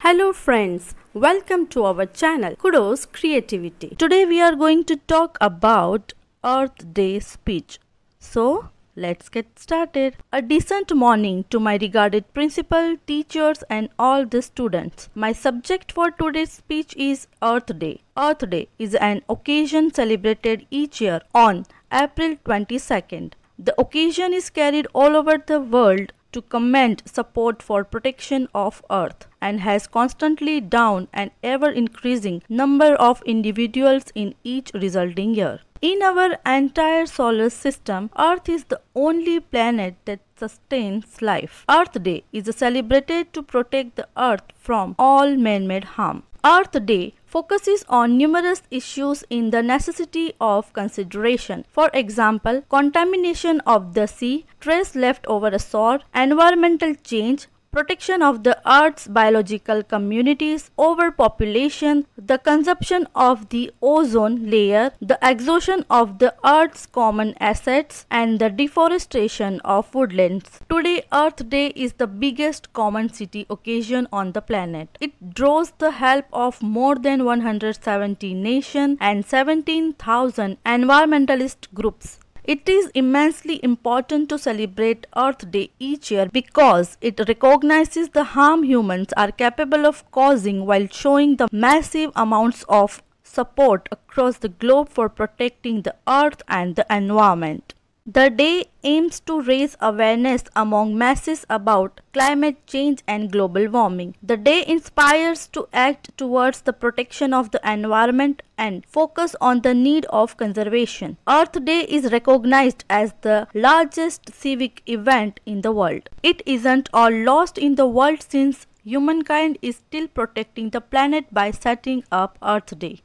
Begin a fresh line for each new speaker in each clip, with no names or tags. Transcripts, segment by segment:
Hello friends, welcome to our channel KUDDOS Creativity. Today we are going to talk about Earth Day speech. So let's get started. A decent morning to my regarded principal, teachers and all the students. My subject for today's speech is Earth Day. Earth Day is an occasion celebrated each year on April 22nd. The occasion is carried all over the world to commend support for protection of Earth and has constantly down an ever-increasing number of individuals in each resulting year. In our entire solar system, Earth is the only planet that sustains life. Earth Day is celebrated to protect the Earth from all man-made harm. Earth Day focuses on numerous issues in the necessity of consideration. For example, contamination of the sea, trace left over a shore, environmental change, protection of the Earth's biological communities, overpopulation, the consumption of the ozone layer, the exhaustion of the Earth's common assets, and the deforestation of woodlands. Today, Earth Day is the biggest common city occasion on the planet. It draws the help of more than 170 nations and 17,000 environmentalist groups. It is immensely important to celebrate Earth Day each year because it recognizes the harm humans are capable of causing while showing the massive amounts of support across the globe for protecting the Earth and the environment. The day aims to raise awareness among masses about climate change and global warming. The day inspires to act towards the protection of the environment and focus on the need of conservation. Earth Day is recognized as the largest civic event in the world. It isn't all lost in the world since humankind is still protecting the planet by setting up Earth Day.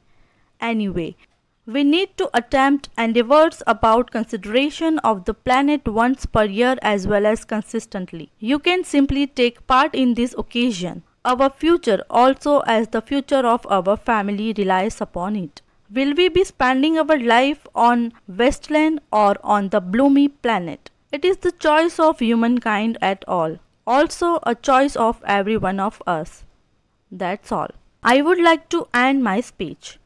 Anyway, we need to attempt endeavors about consideration of the planet once per year as well as consistently. You can simply take part in this occasion. Our future also as the future of our family relies upon it. Will we be spending our life on wasteland or on the bloomy planet? It is the choice of humankind at all. Also a choice of every one of us. That's all. I would like to end my speech.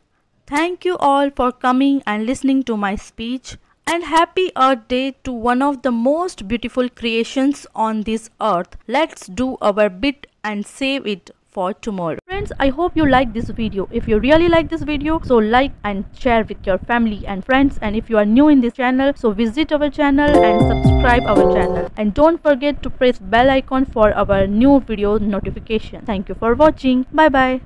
Thank you all for coming and listening to my speech, and happy Earth Day to one of the most beautiful creations on this earth. Let's do our bit and save it for tomorrow. Friends, I hope you like this video. If you really like this video, so like and share with your family and friends, and if you are new in this channel, so visit our channel and subscribe our channel, and don't forget to press bell icon for our new video notification. Thank you for watching. Bye bye.